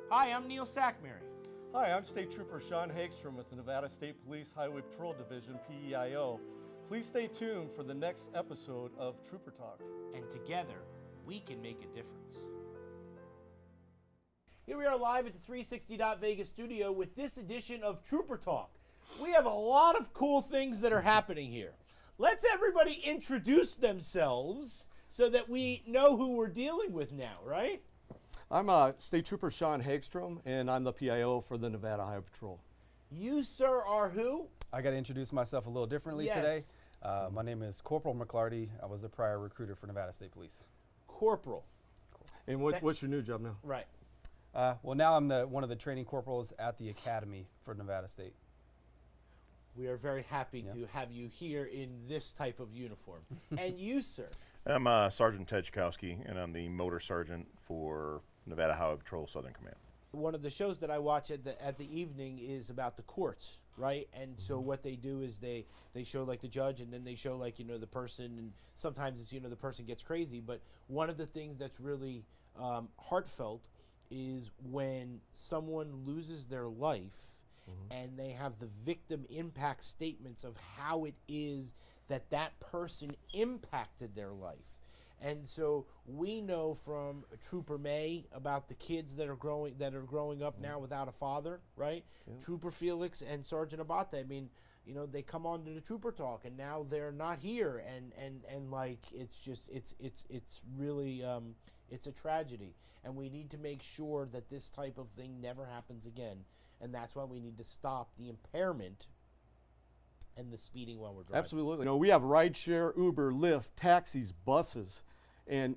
Hi, I'm Neil Sackmary. Hi, I'm State Trooper Sean Hagstrom with the Nevada State Police Highway Patrol Division, PEIO. Please stay tuned for the next episode of Trooper Talk. And together, we can make a difference. Here we are live at the 360 Vegas studio with this edition of Trooper Talk. We have a lot of cool things that are happening here. Let's everybody introduce themselves so that we know who we're dealing with now, right? I'm State Trooper Sean Hagstrom, and I'm the PIO for the Nevada Highway Patrol. You, sir, are who? I got to introduce myself a little differently today. My name is Corporal McClarty. I was the prior recruiter for Nevada State Police. Corporal. And what's your new job now? Right. Well, now I'm one of the training corporals at the Academy for Nevada State. We are very happy to have you here in this type of uniform. And you, sir? I'm Sergeant Ted Chkowski, and I'm the motor sergeant for Nevada Highway Patrol Southern Command. One of the shows that I watch at the evening is about the courts, right? And so what they do is they show like the judge, and then they show like, the person, and sometimes it's, the person gets crazy. But one of the things that's really heartfelt is when someone loses their life and they have the victim impact statements of how it is that person impacted their life. And so we know from Trooper May about the kids that are growing up now without a father, right? Yeah. Trooper Felix and Sergeant Abate. I mean, they come on to the Trooper Talk, and now they're not here, and like it's really it's a tragedy, and we need to make sure that this type of thing never happens again, and that's why we need to stop the impairment and the speeding while we're driving. Absolutely. We have rideshare, Uber, Lyft, taxis, buses, and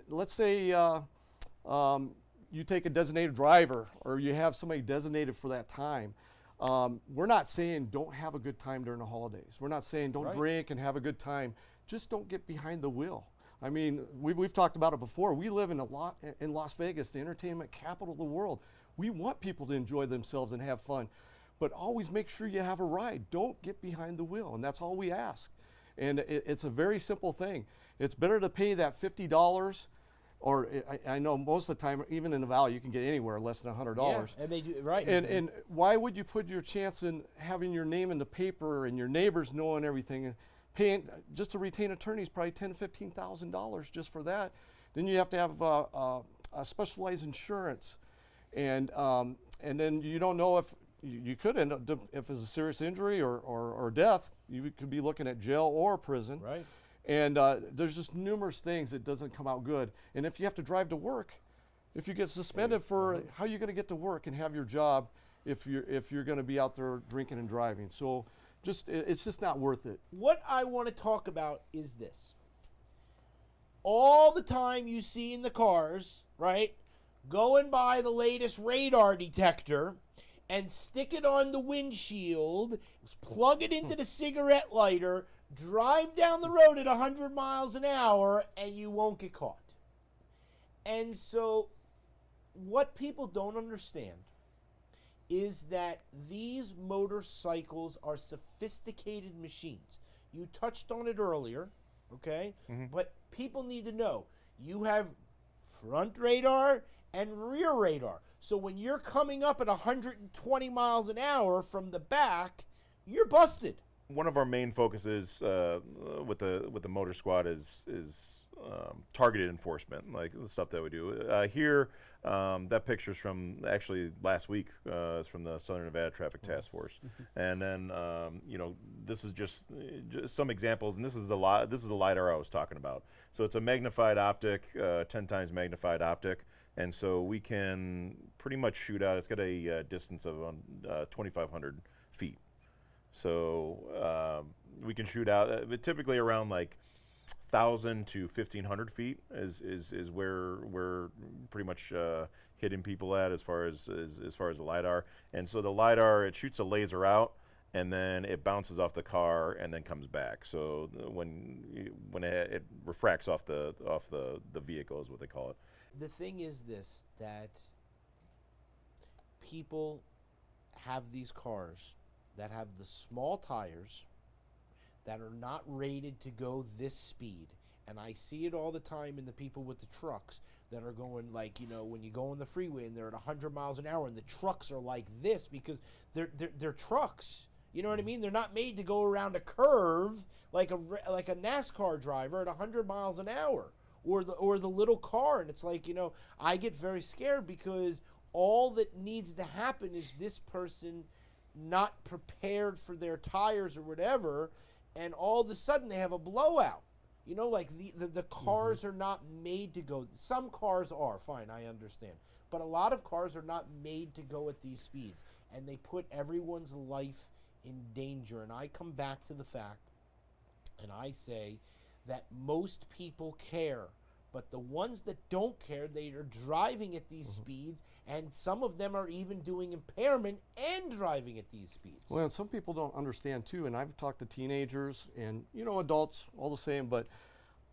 let's say you take a designated driver or you have somebody designated for that time. We're not saying don't have a good time during the holidays. We're not saying don't drink and have a good time. Just don't get behind the wheel. I mean, we've talked about it before. We live in Las Vegas, the entertainment capital of the world. We want people to enjoy themselves and have fun. But always make sure you have a ride. Don't get behind the wheel, and that's all we ask. And it's a very simple thing. It's better to pay that $50, or I know most of the time, even in the Valley, you can get anywhere less than $100. Yeah, and they do right. And why would you put your chance in having your name in the paper and your neighbors knowing everything, and paying just to retain attorneys probably $10,000 to $15,000 just for that? Then you have to have a specialized insurance, and then you don't know if. You could end up, if it's a serious injury or death, you could be looking at jail or prison. Right. And there's just numerous things that doesn't come out good. And if you have to drive to work, if you get suspended for how are you going to get to work and have your job if you're going to be out there drinking and driving? So it's just not worth it. What I want to talk about is this. All the time you see in the cars, right, going by the latest radar detector and stick it on the windshield, plug it into the cigarette lighter, drive down the road at 100 miles an hour, and you won't get caught. And so what people don't understand is that these motorcycles are sophisticated machines. You touched on it earlier, okay? But people need to know you have front radar and rear radar. So when you're coming up at 120 miles an hour from the back, you're busted. One of our main focuses with the motor squad is targeted enforcement, like the stuff that we do here. That picture's from actually last week. It's from the Southern Nevada Traffic Task Force, and then this is just some examples. And this is the LiDAR I was talking about. So it's a magnified optic, 10 times magnified optic, and so we can pretty much shoot out. It's got a distance of 2,500 feet. So we can shoot out typically around like 1,000 to 1,500 feet is where we're pretty much hitting people at as far as the LiDAR. And so the LiDAR, it shoots a laser out, and then it bounces off the car and then comes back. So when it refracts off the vehicle is what they call it. The thing is this, that people have these cars that have the small tires that are not rated to go this speed, and I see it all the time in the people with the trucks that are going, like, you know, when you go on the freeway and they're at 100 miles an hour and the trucks are like this because they're trucks. You know what I mean? They're not made to go around a curve like a NASCAR driver at 100 miles an hour, or the little car. And it's like, you know, I get very scared because all that needs to happen is this person not prepared for their tires or whatever, and all of a sudden they have a blowout. You know, like the cars are not made to go. Some cars are, fine, I understand. But a lot of cars are not made to go at these speeds, and they put everyone's life in danger. And I come back to the fact, and I say that most people care, but the ones that don't care, they are driving at these speeds, and some of them are even doing impairment and driving at these speeds. Well, and some people don't understand too, and I've talked to teenagers and, you know, adults, all the same, but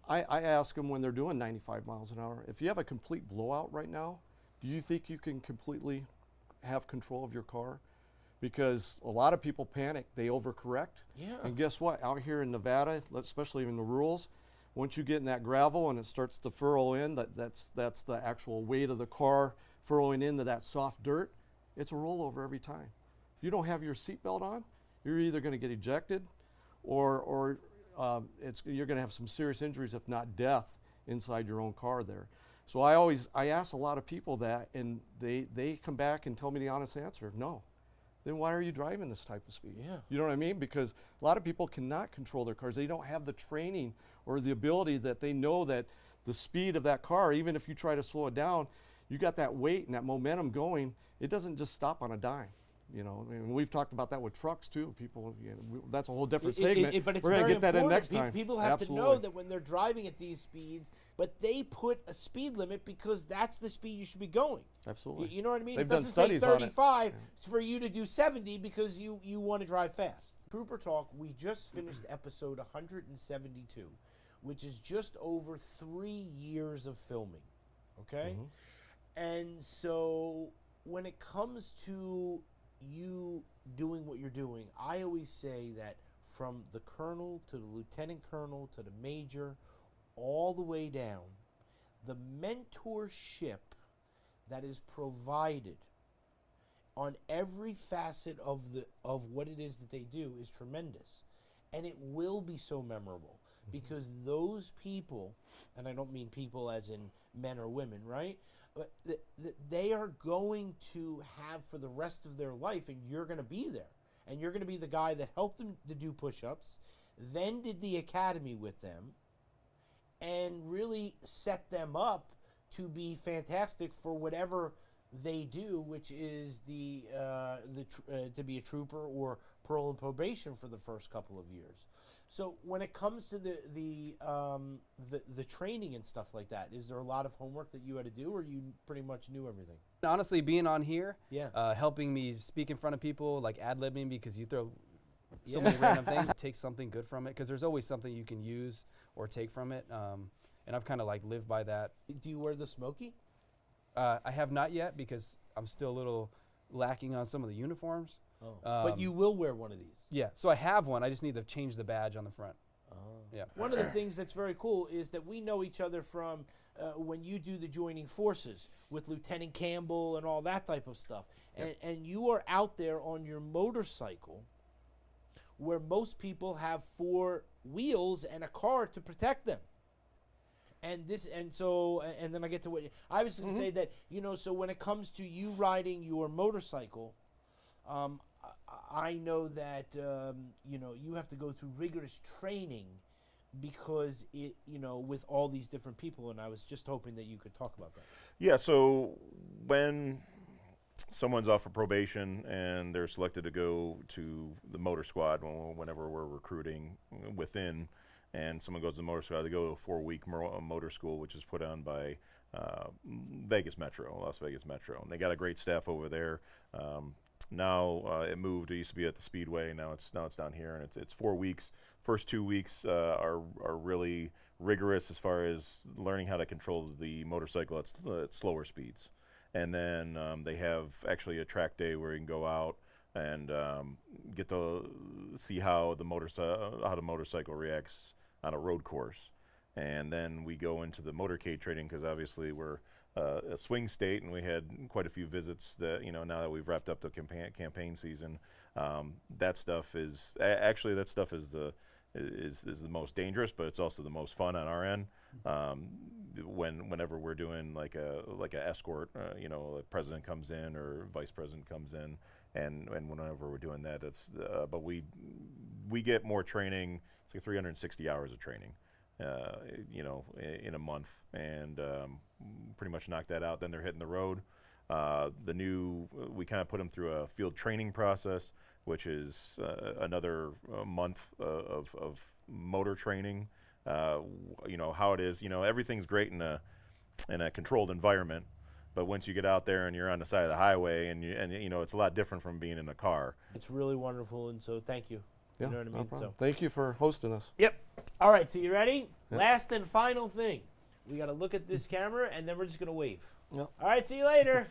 I ask them when they're doing 95 miles an hour, if you have a complete blowout right now, do you think you can completely have control of your car? Because a lot of people panic, they overcorrect. Yeah. And guess what? Out here in Nevada, especially in the rurals, once you get in that gravel and it starts to furrow in, that's the actual weight of the car furrowing into that soft dirt, it's a rollover every time. If you don't have your seatbelt on, you're either going to get ejected or you're going to have some serious injuries, if not death, inside your own car there. So I ask a lot of people that, and they come back and tell me the honest answer, no. Then why are you driving this type of speed? Yeah. You know what I mean? Because a lot of people cannot control their cars. They don't have the training or the ability that they know that the speed of that car, even if you try to slow it down, you got that weight and that momentum going, it doesn't just stop on a dime. You know, I mean, we've talked about that with trucks too. People, you know, that's a whole different segment. But it's We're going to very get that in important. next time. People have Absolutely. to know that when they're driving at these speeds, but they put a speed limit because that's the speed you should be going. Absolutely. You know what I mean? They've It done doesn't say studies on it. 35 for you to do 70 because you want to drive fast. Trooper Talk, we just finished episode 172, which is just over 3 years of filming. Okay? And so when it comes to you doing what you're doing, I always say that from the colonel to the lieutenant colonel to the major, all the way down, the mentorship that is provided on every facet of what it is that they do is tremendous, and it will be so memorable because those people, and I don't mean people as in men or women, right? But they are going to have for the rest of their life, and you're going to be there. And you're going to be the guy that helped them to do push-ups, then did the academy with them, and really set them up to be fantastic for whatever they do, which is to be a trooper or parole and probation for the first couple of years. So when it comes to the training and stuff like that, is there a lot of homework that you had to do, or you pretty much knew everything? Honestly, being on here, Yeah. helping me speak in front of people, like ad-libbing, because you throw so many random things, take something good from it, because there's always something you can use or take from it. And I've kind of like lived by that. Do you wear the smoky? I have not yet because I'm still a little lacking on some of the uniforms. Oh. But you will wear one of these. Yeah, so I have one. I just need to change the badge on the front. Oh. Yeah. One of the things that's very cool is that we know each other from when you do the joining forces with Lieutenant Campbell and all that type of stuff. And you are out there on your motorcycle where most people have 4 wheels and a car to protect them. And then I get to what I was going to say that, you know, so when it comes to you riding your motorcycle, I know that, you know, you have to go through rigorous training because it, you know, with all these different people, and I was just hoping that you could talk about that. Yeah, so when someone's off of probation and they're selected to go to the motor squad, whenever we're recruiting within, and someone goes to the motor squad, they go to a 4-week motor school, which is put on by Vegas Metro, Las Vegas Metro. And they got a great staff over there. Now it moved. It used to be at the Speedway. Now it's down here, and it's 4 weeks. First 2 weeks are really rigorous as far as learning how to control the motorcycle at slower speeds. And then they have actually a track day where you can go out and get to see how the motorcycle reacts on a road course. and then we go into the motorcade training because obviously we're a swing state, and we had quite a few visits that, now that we've wrapped up the campaign season, that stuff is actually the most dangerous, but it's also the most fun on our end. Whenever we're doing like a escort, the president comes in or vice president comes in, and whenever we're doing that, but we get more training. It's like 360 hours of training, in a month, and pretty much knock that out. Then they're hitting the road. We kind of put them through a field training process, which is another month of motor training. How it is. Everything's great in a controlled environment, but once you get out there and you're on the side of the highway, and it's a lot different from being in a car. It's really wonderful, and so thank you. Yeah, You know what I no mean? problem. So. Thank you for hosting us. Yep. All right, so you ready? Yep. Last and final thing. We got to look at this camera, and then we're just going to wave. Yep. All right, see you later.